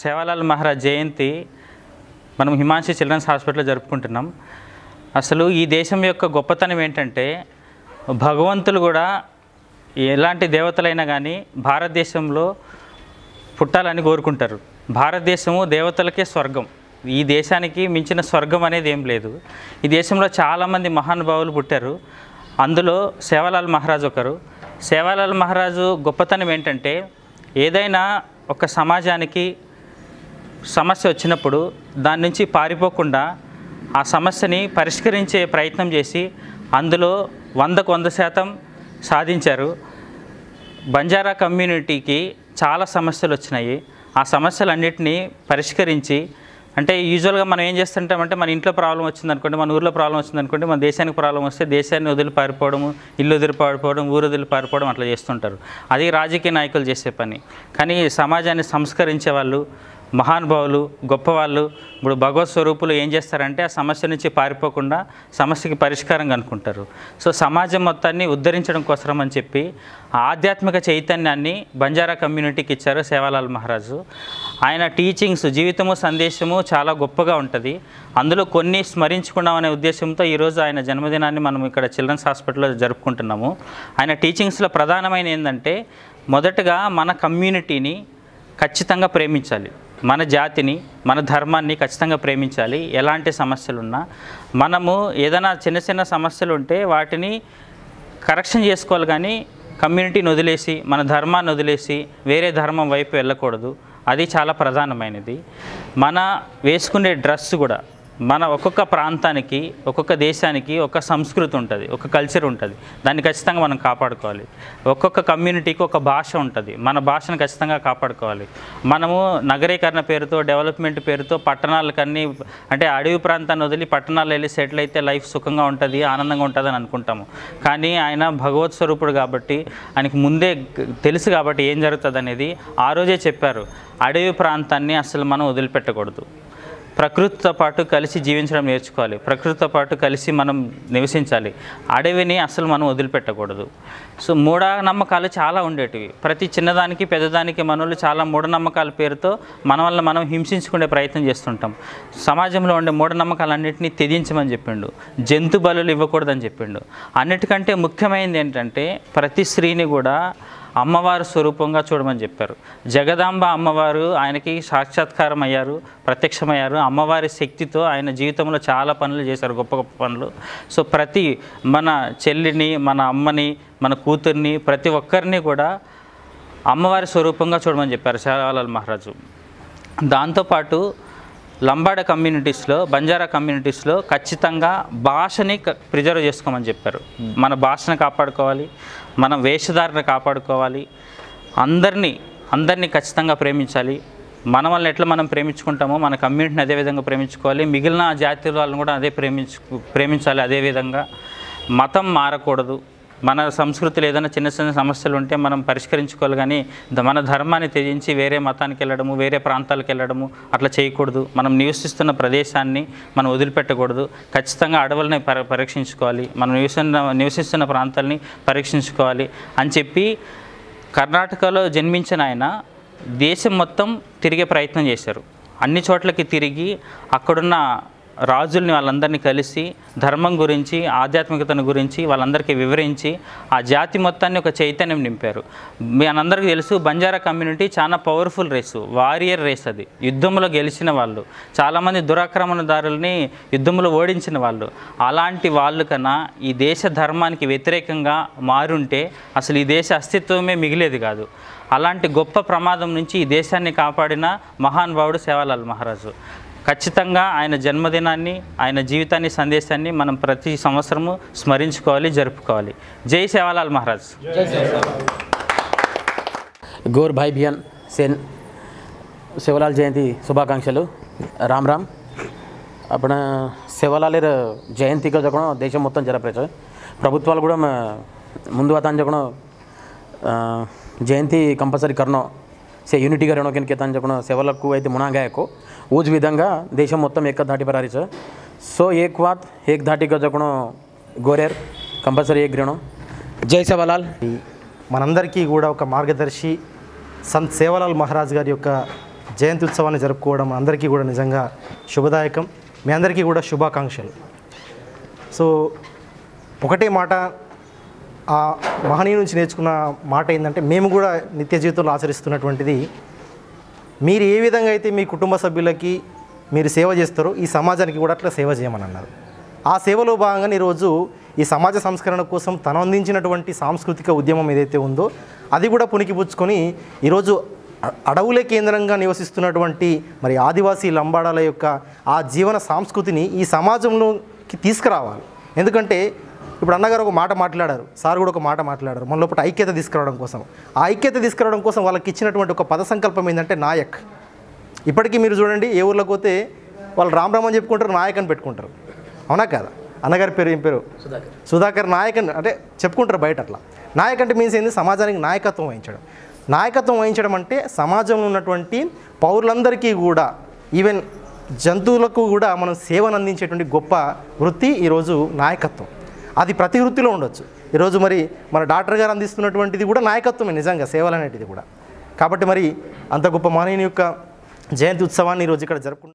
సేవాలాల్ మహారాజ్ జయంతి మనం హిమాంశి చిల్డ్రన్స్ హాస్పిటల్లో జరుపుకుంటున్నాం. అసలు ఈ దేశం యొక్క గొప్పతనం ఏంటంటే భగవంతులు కూడా ఎలాంటి దేవతలైనా కానీ భారతదేశంలో పుట్టాలని కోరుకుంటారు. భారతదేశము దేవతలకే స్వర్గం. ఈ దేశానికి మించిన స్వర్గం అనేది ఏం లేదు. ఈ దేశంలో చాలామంది మహానుభావులు పుట్టారు. అందులో సేవాలాల్ మహారాజ్ ఒకరు. సేవాలాల్ మహారాజు గొప్పతనం ఏంటంటే ఏదైనా ఒక సమాజానికి సమస్య వచ్చినప్పుడు దాని నుంచి పారిపోకుండా ఆ సమస్యని పరిష్కరించే ప్రయత్నం చేసి అందులో 100కు 100% సాధించారు. బంజారా కమ్యూనిటీకి చాలా సమస్యలు వచ్చినాయి. ఆ సమస్యలన్నింటినీ పరిష్కరించి, అంటే యూజువల్గా మనం ఏం చేస్తుంటామంటే మన ఇంట్లో ప్రాబ్లం వచ్చిందనుకోండి, మన ఊరిలో ప్రాబ్లం వచ్చిందనుకోండి, మన దేశానికి ప్రాబ్లం వస్తే దేశాన్ని వదిలి పారిపోవడము, ఇల్లు వదిలి పారిపోవడం, ఊరు వదిలి పారిపోవడం అట్లా చేస్తుంటారు. అది రాజకీయ నాయకులు చేసే పని. కానీ సమాజాన్ని సంస్కరించే వాళ్ళు, మహానుభావులు, గొప్పవాళ్ళు, ఇప్పుడు భగవత్ స్వరూపులు ఏం చేస్తారంటే ఆ సమస్య నుంచి పారిపోకుండా సమస్యకి పరిష్కారం కనుక్కుంటారు. సో సమాజం మొత్తాన్ని ఉద్ధరించడం కోసం అని చెప్పి ఆధ్యాత్మిక చైతన్యాన్ని బంజారా కమ్యూనిటీకి ఇచ్చారు సేవాలాల్ మహారాజు. ఆయన టీచింగ్స్, జీవితము, సందేశము చాలా గొప్పగా ఉంటుంది. అందులో కొన్ని స్మరించుకున్నాం అనే ఉద్దేశంతో ఈరోజు ఆయన జన్మదినాన్ని మనం ఇక్కడ చిల్డ్రన్స్ హాస్పిటల్లో జరుపుకుంటున్నాము. ఆయన టీచింగ్స్లో ప్రధానమైన ఏంటంటే మొదటగా మన కమ్యూనిటీని ఖచ్చితంగా ప్రేమించాలి, మన జాతిని, మన ధర్మాన్ని ఖచ్చితంగా ప్రేమించాలి. ఎలాంటి సమస్యలున్నా మనము ఏదైనా చిన్న చిన్న సమస్యలు ఉంటే వాటిని కరెక్షన్ చేసుకోవాలి, కానీ కమ్యూనిటీని వదిలేసి మన ధర్మాన్ని వదిలేసి వేరే ధర్మం వైపు వెళ్ళకూడదు. అది చాలా ప్రధానమైనది. మన వేసుకునే డ్రెస్ కూడా మన ఒక్కొక్క ప్రాంతానికి, ఒక్కొక్క దేశానికి ఒక సంస్కృతి ఉంటుంది, ఒక కల్చర్ ఉంటుంది. దాన్ని ఖచ్చితంగా మనం కాపాడుకోవాలి. ఒక్కొక్క కమ్యూనిటీకి ఒక భాష ఉంటుంది, మన భాషను ఖచ్చితంగా కాపాడుకోవాలి. మనము నగరీకరణ పేరుతో, డెవలప్మెంట్ పేరుతో పట్టణాలకన్నీ, అంటే అడవి ప్రాంతాన్ని వదిలి పట్టణాలు వెళ్ళి సెటిల్ అయితే లైఫ్ సుఖంగా ఉంటుంది, ఆనందంగా ఉంటుంది అని అనుకుంటాము. కానీ ఆయన భగవత్ స్వరూపుడు కాబట్టి, ఆయనకు ముందే తెలుసు కాబట్టి ఏం జరుగుతుంది అనేది ఆ రోజే చెప్పారు. అడవి ప్రాంతాన్ని అసలు మనం వదిలిపెట్టకూడదు. ప్రకృతితో పాటు కలిసి జీవించడం నేర్చుకోవాలి, ప్రకృతితో పాటు కలిసి మనం నివసించాలి. అడవిని అసలు మనం వదిలిపెట్టకూడదు. సో మూఢనమ్మకాలు చాలా ఉండేటివి. ప్రతి చిన్నదానికి పెద్దదానికి మనోళ్ళు చాలా మూఢనమ్మకాల పేరుతో మన వల్ల మనం హింసించుకునే ప్రయత్నం చేస్తుంటాం. సమాజంలో ఉండే మూఢనమ్మకాలన్నింటినీ త్యజించమని చెప్పిండు. జంతు బలులు ఇవ్వకూడదని చెప్పిండు. అన్నిటికంటే ముఖ్యమైనది ఏంటంటే ప్రతి స్త్రీని కూడా అమ్మవారు స్వరూపంగా చూడమని చెప్పారు. జగదాంబ అమ్మవారు ఆయనకి సాక్షాత్కారం అయ్యారు, ప్రత్యక్షమయ్యారు. అమ్మవారి శక్తితో ఆయన జీవితంలో చాలా పనులు చేశారు, గొప్ప గొప్ప పనులు. సో ప్రతి మన చెల్లిని, మన అమ్మని, మన కూతుర్ని, ప్రతి ఒక్కరిని కూడా అమ్మవారి స్వరూపంగా చూడమని చెప్పారు సేవాలాల్ మహారాజు. దాంతోపాటు లంబాడ కమ్యూనిటీస్లో, బంజారా కమ్యూనిటీస్లో ఖచ్చితంగా భాషని ప్రిజర్వ్ చేసుకోమని చెప్పారు. మన భాషను కాపాడుకోవాలి, మన వేషధారణ కాపాడుకోవాలి, అందరినీ ఖచ్చితంగా ప్రేమించాలి. మన వాళ్ళని ఎట్లా మనం ప్రేమించుకుంటామో మన కమ్యూనిటీని అదేవిధంగా ప్రేమించుకోవాలి. మిగిలిన జాతి వాళ్ళని కూడా అదే ప్రేమించాలి. అదేవిధంగా మతం మారకూడదు. మన సంస్కృతిలో ఏదైనా చిన్న చిన్న సమస్యలు ఉంటే మనం పరిష్కరించుకోవాలి, కానీ మన ధర్మాన్ని త్యజించి వేరే మతానికి వెళ్ళడము, వేరే ప్రాంతాలకు వెళ్ళడము అట్లా చేయకూడదు. మనం నివసిస్తున్న ప్రదేశాన్ని మనం వదిలిపెట్టకూడదు. ఖచ్చితంగా అడవులని పరీక్షించుకోవాలి, మనం నివసిస్తున్న ప్రాంతాలని పరీక్షించుకోవాలి అని చెప్పి కర్ణాటకలో జన్మించిన ఆయన దేశం మొత్తం తిరిగే ప్రయత్నం చేశారు. అన్ని చోట్లకి తిరిగి అక్కడున్న రాజుల్ని వాళ్ళందరినీ కలిసి ధర్మం గురించి, ఆధ్యాత్మికతను గురించి వాళ్ళందరికీ వివరించి ఆ జాతి మొత్తాన్ని ఒక చైతన్యం నింపారు. మనందరికీ తెలుసు బంజారా కమ్యూనిటీ చాలా పవర్ఫుల్ రేసు, వారియర్ రేస్. అది యుద్ధంలో గెలిచిన వాళ్ళు, చాలామంది దురాక్రమణదారుల్ని యుద్ధంలో ఓడించిన వాళ్ళు. అలాంటి వాళ్ళు కన్నా ఈ దేశ ధర్మానికి వ్యతిరేకంగా మారుంటే అసలు ఈ దేశ అస్తిత్వమే మిగిలేది కాదు. అలాంటి గొప్ప ప్రమాదం నుంచి ఈ దేశాన్ని కాపాడిన మహానుభావుడు సేవాలాల్ మహారాజు. ఖచ్చితంగా ఆయన జన్మదినాన్ని, ఆయన జీవితాన్ని, సందేశాన్ని మనం ప్రతి సంవత్సరము స్మరించుకోవాలి, జరుపుకోవాలి. జై సేవాలాల్ మహారాజ్. గోర్ భాయ్ బియన్ సేన్ సేవాలాల్ జయంతి శుభాకాంక్షలు. రామ్ రామ్. అప్పుడు సేవాలాల్ జయంతిగా జగడం దేశం మొత్తం జరపచ్చు. ప్రభుత్వాలు కూడా ముందు అతను జగడం जयंती कंपल्सरी करनो से यूनिटी का रहने के तन जगह सेवल को मुना गया को उस विधंगा देश मोत्तम एक धाटी पर आरी सो एक बात एक धाटी का जगह गोरेर कंपल्सरी एक ऋण जय सेवालाल మనందరికీ కూడా ఒక మార్గదర్శి సంత్ సేవాలాల్ మహారాజ్ గారి యొక్క జయంతి ఉత్సవాన్ని జరుపుకోవడం అందరికీ కూడా నిజంగా శుభదాయకం. మీ అందరికీ కూడా శుభాకాంక్షలు. సో ఒకటే మాట, ఆ మహనీయుల నుంచి నేర్చుకున్న మాట ఏంటంటే, మేము కూడా నిత్య జీవితంలో ఆచరిస్తున్నటువంటిది, మీరు ఏ విధంగా అయితే మీ కుటుంబ సభ్యులకి మీరు సేవ చేస్తారో ఈ సమాజానికి కూడా అట్లా సేవ చేయమని అన్నారు. ఆ సేవలో భాగంగా ఈరోజు ఈ సమాజ సంస్కరణ కోసం తను అందించినటువంటి సాంస్కృతిక ఉద్యమం ఏదైతే ఉందో అది కూడా పుణికిపుచ్చుకొని ఈరోజు అడవులే కేంద్రంగా నివసిస్తున్నటువంటి మరి ఆదివాసీ లంబాడాల యొక్క ఆ జీవన సంస్కృతిని ఈ సమాజంలోకి తీసుకురావాలి. ఎందుకంటే ఇప్పుడు అన్నగారు ఒక మాట మాట్లాడారు, సార్ కూడా ఒక మాట మాట్లాడారు, మన లోపల ఐక్యత తీసుకురావడం కోసం. ఆ ఐక్యత తీసుకురావడం కోసం వాళ్ళకి ఇచ్చినటువంటి ఒక పద సంకల్పం ఏంటంటే నాయక్. ఇప్పటికీ మీరు చూడండి, ఏ ఊర్లోకి పోతే వాళ్ళు రామ్ రామ్ అని చెప్పుకుంటారు, నాయక్ అని పెట్టుకుంటారు. అవునా కదా? అన్నగారి పేరు ఏం పేరు? సుధాకర్ నాయక్ అని అంటే చెప్పుకుంటారు బయట. అట్లా నాయక్ అంటే మీన్స్ ఏంది? సమాజానికి నాయకత్వం వహించడం. నాయకత్వం వహించడం అంటే సమాజంలో ఉన్నటువంటి పౌరులందరికీ కూడా, ఈవెన్ జంతువులకు కూడా మనం సేవను అందించేటువంటి గొప్ప వృత్తి ఈరోజు నాయకత్వం. అది ప్రతి వృత్తిలో ఉండొచ్చు. ఈరోజు మరి మన డాక్టర్ గారు అందిస్తున్నటువంటిది కూడా నాయకత్వమే నిజంగా, సేవలు అనేటిది కూడా. కాబట్టి మరి అంత గొప్ప మహనీయుని యొక్క జయంతి ఉత్సవాన్ని ఈరోజు ఇక్కడ జరుపుకుంటున్నాం.